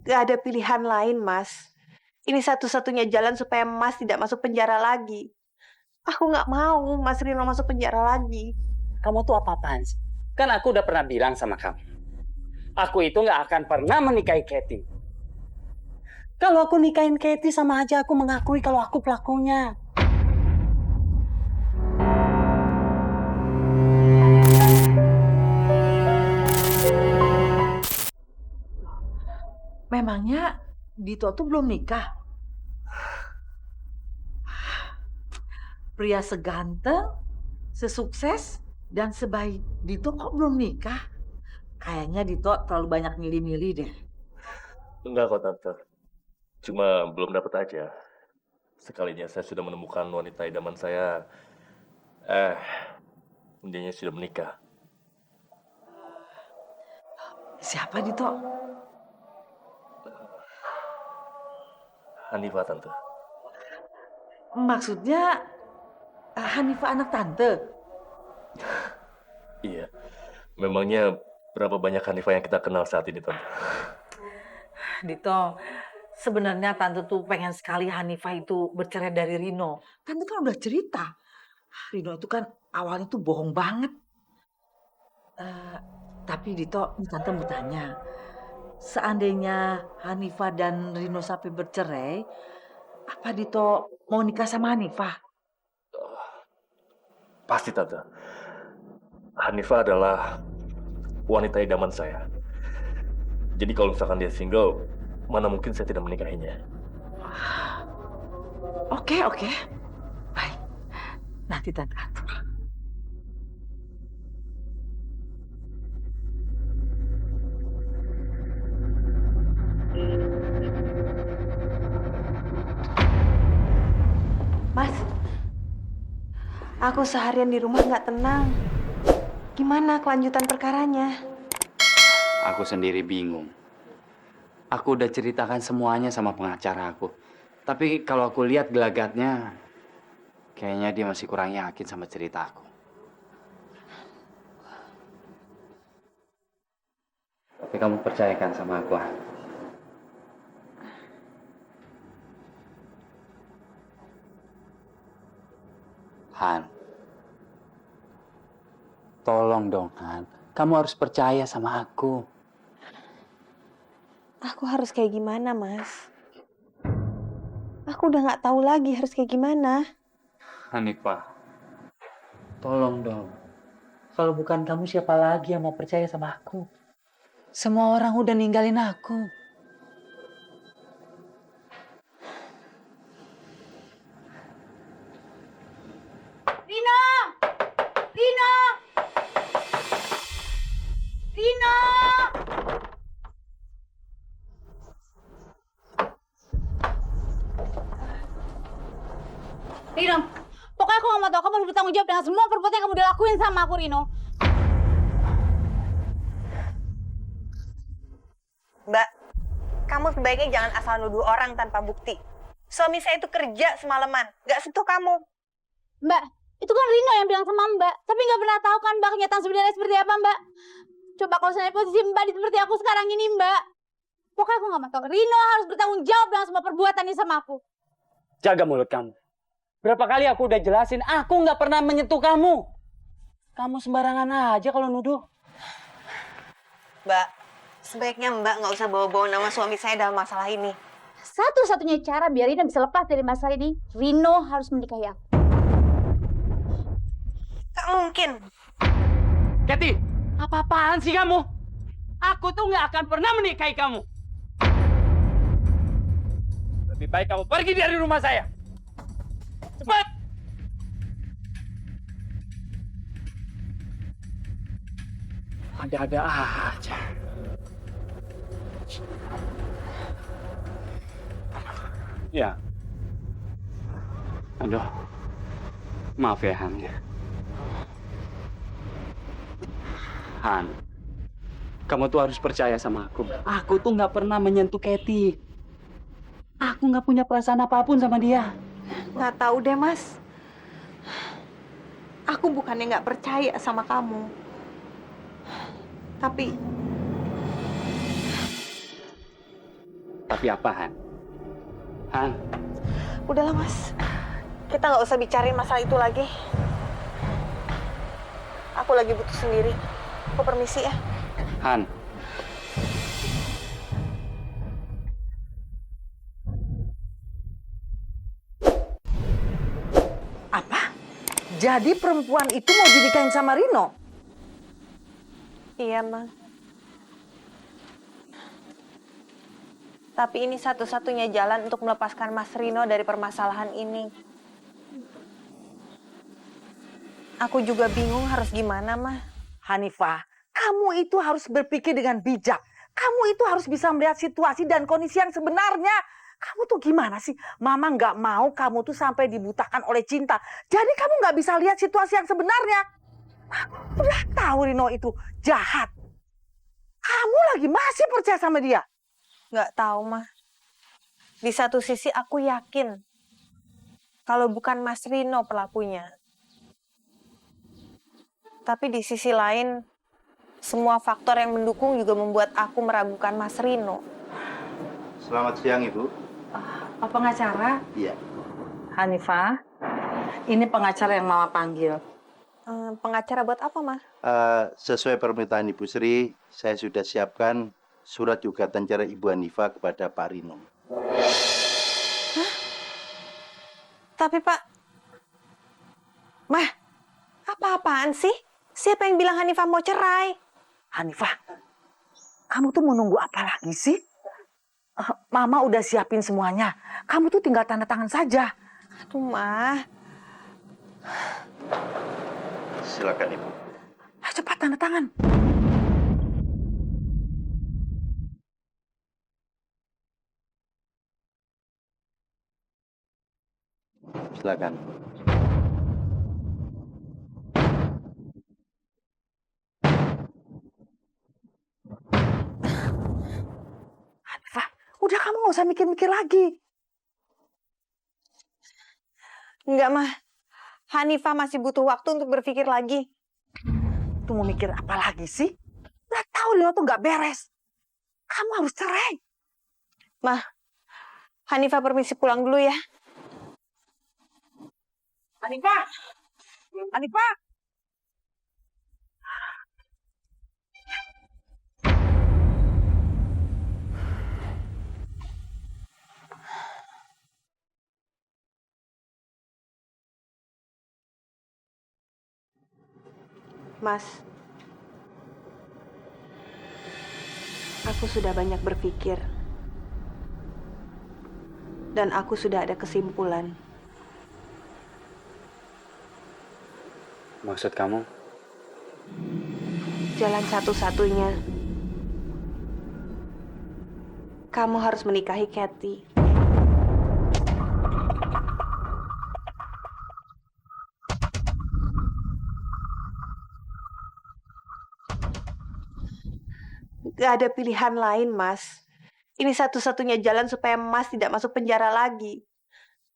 Gak ada pilihan lain, Mas. Ini satu-satunya jalan supaya Mas tidak masuk penjara lagi. Aku nggak mau Mas Rino masuk penjara lagi. Kamu tuh apa-apaan sih? Kan aku udah pernah bilang sama kamu. Aku itu nggak akan pernah menikahi Katie. Kalau aku nikahin Katie sama aja aku mengakui kalau aku pelakunya. Memangnya Dito tuh belum nikah? Pria seganteng, sesukses, dan sebaik Dito kok belum nikah? Kayaknya Dito terlalu banyak milih-milih deh. Enggak kok Tante. Cuma belum dapat aja. Sekalinya saya sudah menemukan wanita idaman saya. Dianya sudah menikah. Siapa Dito? Hanifah Tante. Maksudnya Hanifah anak tante? Iya. Memangnya berapa banyak Hanifah yang kita kenal saat ini Tante? Dito, sebenarnya tante tuh pengen sekali Hanifah itu bercerai dari Rino. Tante kan udah cerita. Rino itu kan awalnya tuh bohong banget. Tapi Dito, ini tante mau tanya. Seandainya Hanifah dan Rino sampai bercerai, apa Dito mau nikah sama Hanifah? Pasti Tante. Hanifah adalah wanita idaman saya. Jadi kalau misalkan dia single, mana mungkin saya tidak menikahinya. Oke. Baik. Nanti tante atur. Mas, aku seharian di rumah nggak tenang. Gimana kelanjutan perkaranya? Aku sendiri bingung. Aku udah ceritakan semuanya sama pengacara aku. Tapi kalau aku lihat gelagatnya, kayaknya dia masih kurang yakin sama cerita aku. Tapi kamu percayakan sama aku, Han? Han. Tolong dong, Han. Kamu harus percaya sama aku. Aku harus kayak gimana, Mas? Aku udah nggak tahu lagi harus kayak gimana. Hanifah, tolong dong. Kalau bukan kamu, siapa lagi yang mau percaya sama aku? Semua orang udah ninggalin aku. Rino! Rino! Rino! Rino, pokoknya aku gak mau tahu kamu harus bertanggung jawab dengan semua perbuatan yang kamu udah lakuin sama aku, Rino. Mbak, kamu sebaiknya jangan asal nuduh orang tanpa bukti. Suami saya itu kerja semalaman, nggak sentuh kamu. Mbak, itu kan Rino yang bilang sama Mbak, tapi nggak pernah tahu kan Mbak kenyataan sebenarnya seperti apa, Mbak. Coba kalau saya posisi Mbak seperti aku sekarang ini, Mbak. Pokoknya aku gak mau tahu. Rino harus bertanggung jawab dengan semua perbuatannya sama aku. Jaga mulut kamu. Berapa kali aku udah jelasin, aku nggak pernah menyentuh kamu. Kamu sembarangan aja kalau nuduh. Mbak, sebaiknya Mbak nggak usah bawa-bawa nama suami saya dalam masalah ini. Satu-satunya cara biar Rino bisa lepas dari masalah ini, Rino harus menikahi aku. Gak mungkin. Kathy, apa-apaan sih kamu? Aku tuh nggak akan pernah menikahi kamu. Lebih baik kamu pergi dari rumah saya. Cepat! Ada-ada aja. Ya. Aduh. Maaf ya, Han. Han, kamu tuh harus percaya sama aku. Aku tuh nggak pernah menyentuh Kathy. Aku nggak punya perasaan apapun sama dia. Nggak tahu deh, Mas. Aku bukannya nggak percaya sama kamu. Tapi Tapi apa, Han? Han, Udahlah Mas, kita nggak usah bicarain masalah itu lagi. Aku lagi butuh sendiri. Aku permisi ya. Han. Apa? Jadi perempuan itu mau dinikahin sama Rino? Iya, Ma. Tapi ini satu-satunya jalan untuk melepaskan Mas Rino dari permasalahan ini. Aku juga bingung harus gimana, Ma. Hanifah, kamu itu harus berpikir dengan bijak. Kamu itu harus bisa melihat situasi dan kondisi yang sebenarnya. Kamu tuh gimana sih? Mama nggak mau kamu tuh sampai dibutakan oleh cinta. Jadi kamu nggak bisa lihat situasi yang sebenarnya. Udah tahu Rino itu jahat. Kamu lagi masih percaya sama dia? Nggak tahu, Ma. Di satu sisi aku yakin kalau bukan Mas Rino pelakunya. Tapi di sisi lain, semua faktor yang mendukung juga membuat aku meragukan Mas Rino. Selamat siang, Ibu. Pak pengacara? Iya. Hanifah, ini pengacara yang Mama panggil. Pengacara buat apa, Ma? Sesuai permintaan Ibu Sri, saya sudah siapkan surat gugatan cerai Ibu Hanifah kepada Pak Rino. Tapi, Pak... Mah, apa-apaan sih? Siapa yang bilang Hanifah mau cerai? Hanifah, kamu tuh mau nunggu apa lagi sih? Mama udah siapin semuanya. Kamu tuh tinggal tanda tangan saja. Aduh, Mah. Silakan, Ibu. Ayo cepat tanda tangan. Silakan. Hanifah, udah kamu nggak usah mikir-mikir lagi. Enggak, Mah. Hanifah masih butuh waktu untuk berpikir lagi. Tuh mau mikir apa lagi sih? Udah tahu Lino tuh nggak beres. Kamu harus cerai. Mah, Hanifah permisi pulang dulu ya. Hanifah! Hanifah! Mas, aku sudah banyak berpikir. Dan aku sudah ada kesimpulan. Maksud kamu? Jalan satu-satunya. Kamu harus menikahi Kathy. Gak ada pilihan lain, Mas. Ini satu-satunya jalan supaya Mas tidak masuk penjara lagi.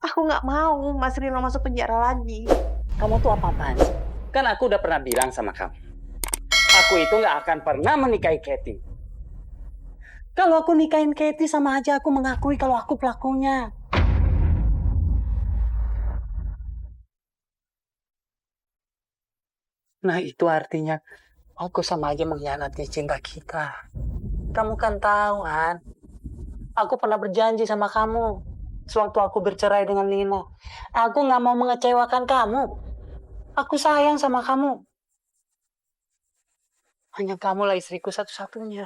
Aku nggak mau Mas Rino masuk penjara lagi. Kamu tuh apa-apaan sih? Kan aku udah pernah bilang sama kamu. Aku itu nggak akan pernah menikahi Kathy. Kalau aku nikahin Kathy sama aja aku mengakui kalau aku pelakunya. Nah itu artinya aku sama aja mengkhianati cinta kita. Kamu kan tahu, Han. Aku pernah berjanji sama kamu sewaktu aku bercerai dengan Lino. Aku nggak mau mengecewakan kamu. Aku sayang sama kamu. Hanya kamulah istriku satu-satunya.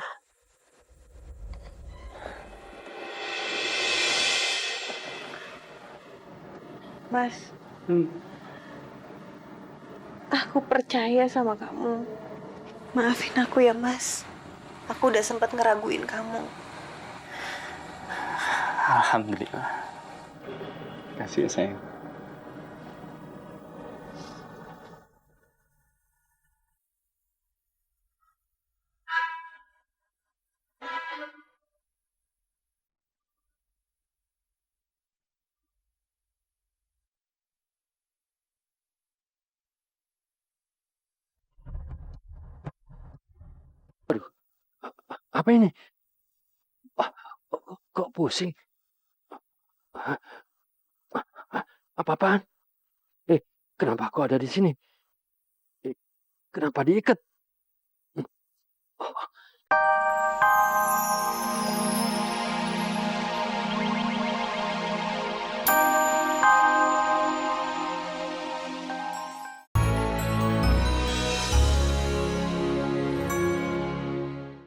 Mas, aku percaya sama kamu. Maafin aku ya, Mas. Aku udah sempat ngeraguin kamu. Alhamdulillah. Kasih ya, sayang. Apa ini? Kok pusing? Hah? Apa-apaan? Kenapa aku ada di sini? Kenapa diikat?